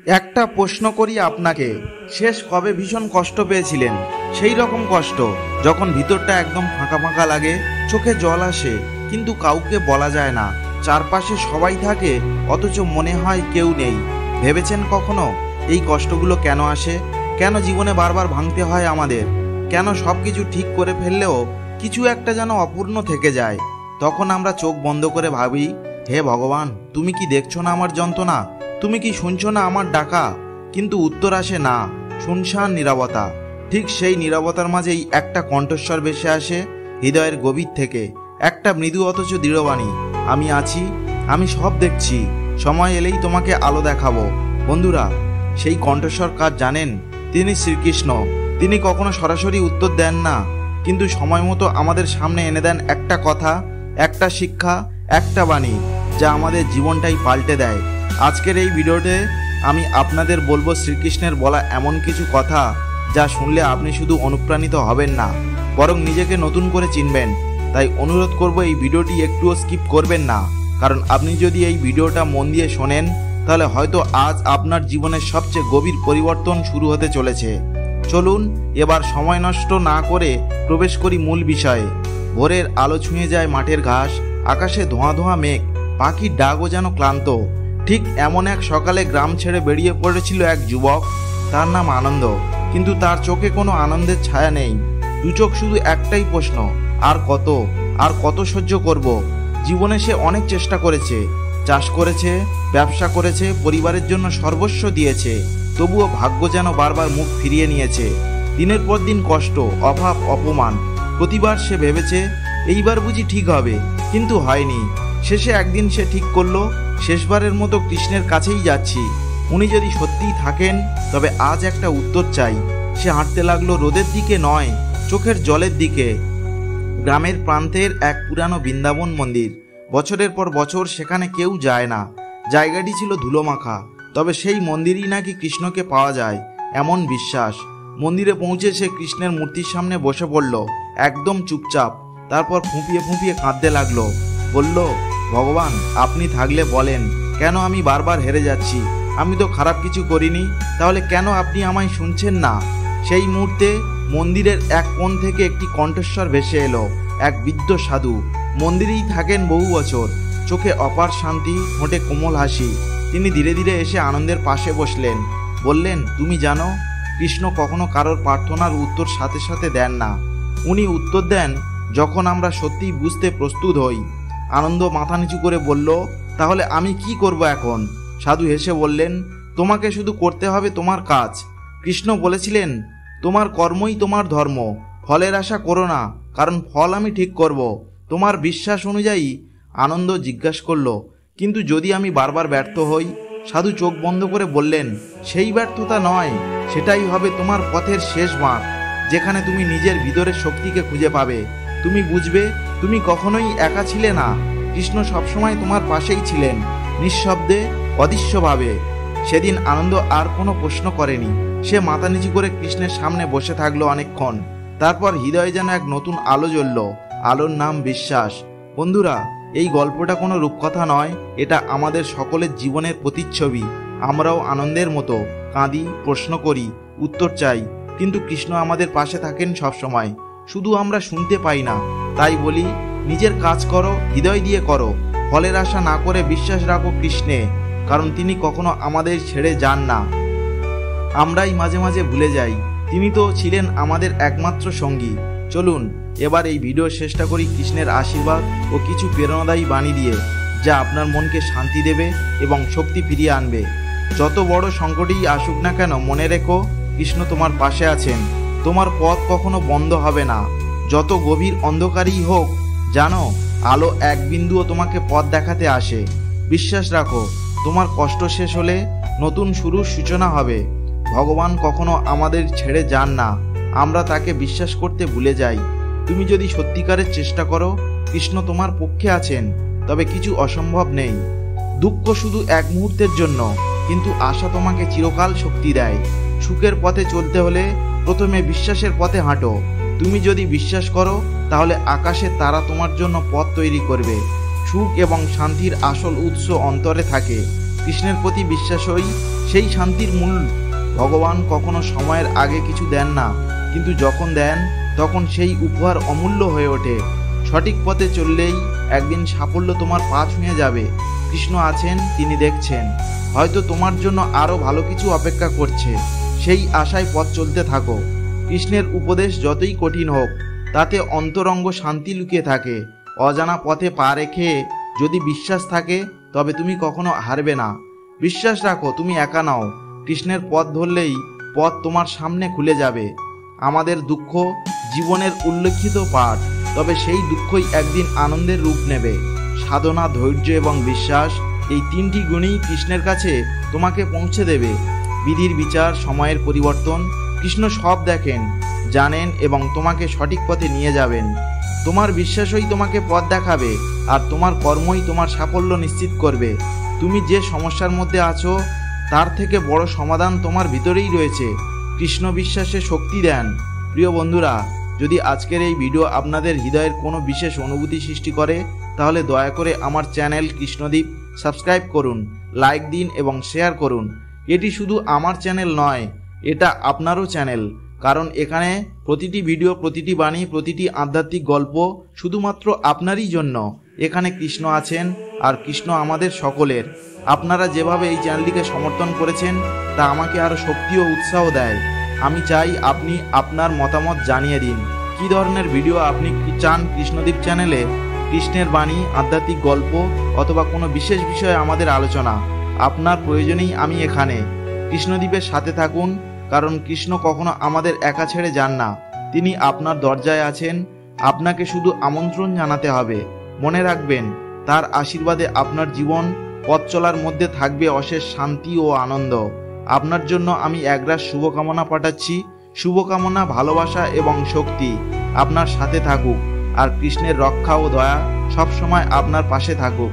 একটা প্রশ্ন করি আপনাকে, শেষ কবে ভীষণ কষ্ট পেয়েছিলেন? সেই রকম কষ্ট যখন ভিতরটা একদম ফাঁকা ফাঁকা লাগে, চোখে জল আসে, কিন্তু কাউকে বলা যায় না। চারপাশে সবাই থাকে অথচ মনে হয় কেউ নেই। ভেবেছেন কখনো এই কষ্টগুলো কেন আসে? কেন জীবনে বারবার ভাঙতে হয় আমাদের? কেন সব কিছু ঠিক করে ফেললেও কিছু একটা যেন অপূর্ণ থেকে যায়? তখন আমরা চোখ বন্ধ করে ভাবি, হে ভগবান, তুমি কি দেখছো না আমার যন্ত্রণা? তুমি কি শুনছো না আমার ডাকা? কিন্তু উত্তর আসে না, শুনশান নীরবতা। ঠিক সেই নীরবতার মাঝেই একটা কণ্ঠস্বর ভেসে আসে হৃদয়ের গভীর থেকে, একটা মৃদু অথচ দৃঢ়বাণী, আমি আছি, আমি সব দেখছি, সময় এলেই তোমাকে আলো দেখাবো। বন্ধুরা, সেই কণ্ঠস্বর কার জানেন? তিনি শ্রীকৃষ্ণ। তিনি কখনো সরাসরি উত্তর দেন না, কিন্তু সময় মতো আমাদের সামনে এনে দেন একটা কথা, একটা শিক্ষা, একটা বাণী, যা আমাদের জীবনটাই পাল্টে দেয়। আজকের এই ভিডিওতে আমি আপনাদের বলবো শ্রীকৃষ্ণের বলা এমন কিছু কথা যা শুনলে আপনি শুধু অনুপ্রাণিত হবেন না, বরং নিজেকে নতুন করে চিনবেন। তাই অনুরোধ করব এই ভিডিওটি একটুও স্কিপ করবেন না, কারণ আপনি যদি এই ভিডিওটা মন দিয়ে শোনেন তাহলে হয়তো আজ আপনার জীবনের সবচেয়ে গভীর পরিবর্তন শুরু হতে চলেছে। চলুন এবার সময় নষ্ট না করে প্রবেশ করি মূল বিষয়ে। ভোরের আলো ছুঁয়ে যায় মাঠের ঘাস, আকাশে ধোঁয়া ধোঁয়া মেঘ, পাখির ডাকও যেন ক্লান্ত। ঠিক এমন এক সকালে গ্রাম ছেড়ে বেরিয়ে পড়েছিল এক যুবক। তার নাম আনন্দ, কিন্তু তার চোখে কোনো আনন্দের ছায়া নেই। দু চোখ শুধু একটাই প্রশ্ন, আর কত, আর কত সহ্য করব? জীবনে সে অনেক চেষ্টা করেছে, চাষ করেছে, ব্যবসা করেছে, পরিবারের জন্য সর্বস্ব দিয়েছে, তবুও ভাগ্য যেন বারবার মুখ ফিরিয়ে নিয়েছে। দিনের পর দিন কষ্ট, অভাব, অপমান। প্রতিবার সে ভেবেছে এইবার বুঝি ঠিক হবে, কিন্তু হয়নি। শেষে একদিন সে ঠিক করলো, শেষবারের মতো কৃষ্ণের কাছেই যাচ্ছি। উনি যদি সত্যিই থাকেন তবে আজ একটা উত্তর চাই। সে হাঁটতে লাগলো রোদের দিকে নয়, চোখের জলের দিকে। গ্রামের প্রান্তের এক পুরানো বৃন্দাবন মন্দির। বছরের পর বছর সেখানে কেউ যায় না, জায়গাটি ছিল ধুলোমাখা। তবে সেই মন্দিরই নাকি কৃষ্ণকে পাওয়া যায়, এমন বিশ্বাস। মন্দিরে পৌঁছে সে কৃষ্ণের মূর্তির সামনে বসে পড়ল, একদম চুপচাপ। তারপর ফুঁপিয়ে ফুঁপিয়ে কাঁদতে লাগলো, বলল, ভগবান, আপনি থাকলে বলেন, কেন আমি বারবার হেরে যাচ্ছি? আমি তো খারাপ কিছু করিনি, তাহলে কেন আপনি আমায় শুনছেন না? সেই মুহূর্তে মন্দিরের এক কোণ থেকে একটি কণ্ঠস্বর ভেসে এলো, এক বৃদ্ধ সাধু। মন্দিরেই থাকেন বহু বছর, চোখে অপার শান্তি, ঠোঁটে কোমল হাসি। তিনি ধীরে ধীরে এসে আনন্দের পাশে বসলেন, বললেন, তুমি জানো, কৃষ্ণ কখনো কারোর প্রার্থনার উত্তর সাথে সাথে দেন না। উনি উত্তর দেন যখন আমরা সত্যিই বুঝতে প্রস্তুত হই। আনন্দ মাথা নিচু করে বলল, তাহলে আমি কি করব এখন? সাধু হেসে বললেন, তোমাকে শুধু করতে হবে তোমার কাজ। কৃষ্ণ বলেছিলেন, তোমার কর্মই তোমার ধর্ম, ফলের আশা করো না, কারণ ফল আমি ঠিক করব তোমার বিশ্বাস অনুযায়ী। আনন্দ জিজ্ঞাসা করল, কিন্তু যদি আমি বারবার ব্যর্থ হই? সাধু চোখ বন্ধ করে বললেন, সেই ব্যর্থতা নয়, সেটাই হবে তোমার পথের শেষ বাঁক, যেখানে তুমি নিজের ভিতরের শক্তিকে খুঁজে পাবে। তুমি বুঝবে তুমি কখনোই একা ছিলে না, কৃষ্ণ সবসময় তোমার পাশেই ছিলেন, নিঃশব্দে, অদৃশ্যভাবে। সেদিন আনন্দ আর কোনো প্রশ্ন করেনি। সে মাথা নিচু করে কৃষ্ণের সামনে বসে থাকলো অনেকক্ষণ। তারপর হৃদয়ে যেন এক নতুন আলো জ্বলল, আলোর নাম বিশ্বাস। বন্ধুরা, এই গল্পটা কোনো রূপকথা নয়, এটা আমাদের সকলের জীবনের প্রতিচ্ছবি। আমরাও আনন্দের মতো কাঁদি, প্রশ্ন করি, উত্তর চাই, কিন্তু কৃষ্ণ আমাদের পাশে থাকেন সবসময়, শুধু আমরা শুনতে পাই না। তাই বলি, নিজের কাজ করো, হৃদয় দিয়ে করো, ফলের আশা না করে বিশ্বাস রাখো কৃষ্ণে, কারণ তিনি কখনো আমাদের ছেড়ে যান না। আমরাই মাঝে মাঝে ভুলে যাই, তিনি তো ছিলেন আমাদের একমাত্র সঙ্গী। চলুন এবার এই ভিডিও শেষটা করি কৃষ্ণের আশীর্বাদ ও কিছু প্রেরণাদায়ী বাণী দিয়ে, যা আপনার মনকে শান্তি দেবে এবং শক্তি ফিরিয়ে আনবে। যত বড় সংকটই আসুক না কেন, মনে রেখো, কৃষ্ণ তোমার পাশে আছেন। তোমার পথ কখনো বন্ধ হবে না, যত গভীর অন্ধকারই হোক। জানো, আলো এক বিন্দুও তোমাকে পথ দেখাতে আসে। বিশ্বাস রাখো, তোমার কষ্ট শেষ হলে নতুন শুরুর সূচনা হবে। ভগবান কখনো আমাদের ছেড়ে যান না, আমরা তাকে বিশ্বাস করতে ভুলে যাই। তুমি যদি সত্যিকারের চেষ্টা করো, কৃষ্ণ তোমার পক্ষে আছেন, তবে কিছু অসম্ভব নেই। দুঃখ শুধু এক মুহূর্তের জন্য, কিন্তু আশা তোমাকে চিরকাল শক্তি দেয়। সুখের পথে চলতে হলে প্রথমে বিশ্বাসের পথে হাঁটো। তুমি যদি বিশ্বাস করো, তাহলে আকাশের তারা তোমার জন্য পথ তৈরি করবে। সুখ এবং শান্তির আসল উৎস অন্তরে থাকে, কৃষ্ণের প্রতি বিশ্বাসই সেই শান্তির মূল। ভগবান কখনো সময়ের আগে কিছু দেন না, কিন্তু যখন দেন তখন সেই উপহার অমূল্য হয়ে ওঠে। সঠিক পথে চললেই একদিন সাফল্য তোমার পা ছুঁয়ে যাবে। কৃষ্ণ আছেন, তিনি দেখছেন। হয়তো তোমার জন্য আরও ভালো কিছু অপেক্ষা করছে। সেই আশায় পথ চলতে থাকো। কৃষ্ণের উপদেশ যতই কঠিন হোক, তাতে অন্তরঙ্গ শান্তি লুকিয়ে থাকে। অজানা পথে পা রেখে যদি বিশ্বাস থাকে, তবে তুমি কখনো হারবে না। বিশ্বাস রাখো, তুমি একা নাও। কৃষ্ণের পথ ধরলেই পথ তোমার সামনে খুলে যাবে। আমাদের দুঃখ জীবনের উল্লেখিত পাঠ, তবে সেই দুঃখই একদিন আনন্দের রূপ নেবে। সাধনা, ধৈর্য এবং বিশ্বাস, এই তিনটি গুণই কৃষ্ণের কাছে তোমাকে পৌঁছে দেবে। বিধির বিচার, সময়ের পরিবর্তন, কৃষ্ণ সব দেখেন, জানেন এবং তোমাকে সঠিক পথে নিয়ে যাবেন। তোমার বিশ্বাসই তোমাকে পথ দেখাবে, আর তোমার কর্মই তোমার সাফল্য নিশ্চিত করবে। তুমি যে সমস্যার মধ্যে আছো, তার থেকে বড় সমাধান তোমার ভিতরেই রয়েছে। কৃষ্ণ বিশ্বাসে শক্তি দেন। প্রিয় বন্ধুরা, যদি আজকের এই ভিডিও আপনাদের হৃদয়ের কোনো বিশেষ অনুভূতি সৃষ্টি করে, তাহলে দয়া করে আমার চ্যানেল কৃষ্ণদীপ সাবস্ক্রাইব করুন, লাইক দিন এবং শেয়ার করুন। এটি শুধু আমার চ্যানেল নয়, এটা আপনারও চ্যানেল। কারণ এখানে প্রতিটি ভিডিও, প্রতিটি বাণী, প্রতিটি আধ্যাত্মিক গল্প শুধুমাত্র আপনারই জন্য। এখানে কৃষ্ণ আছেন, আর কৃষ্ণ আমাদের সকলের। আপনারা যেভাবে এই চ্যানেলটিকে সমর্থন করেছেন, তা আমাকে আরও শক্তি ও উৎসাহ দেয়। আমি চাই আপনি আপনার মতামত জানিয়ে দিন। কী ধরনের ভিডিও আপনি চান কৃষ্ণদীপ চ্যানেলে? কৃষ্ণের বাণী, আধ্যাত্মিক গল্প, অথবা কোনো বিশেষ বিষয়ে আমাদের আলোচনা? আপনার প্রয়োজনেই আমি এখানে। কৃষ্ণদীপের সাথে থাকুন, কারণ কৃষ্ণ কখনো আমাদের একা ছেড়ে যান না। তিনি আপনার দরজায় আছেন, আপনাকে শুধু আমন্ত্রণ জানাতে হবে। মনে রাখবেন, তার আশীর্বাদে আপনার জীবন পথ চলার মধ্যে থাকবে অশেষ শান্তি ও আনন্দ। আপনার জন্য আমি একরাশ শুভকামনা পাঠাচ্ছি। শুভকামনা, ভালোবাসা এবং শক্তি আপনার সাথে থাকুক, আর কৃষ্ণের রক্ষা ও দয়া সবসময় আপনার পাশে থাকুক।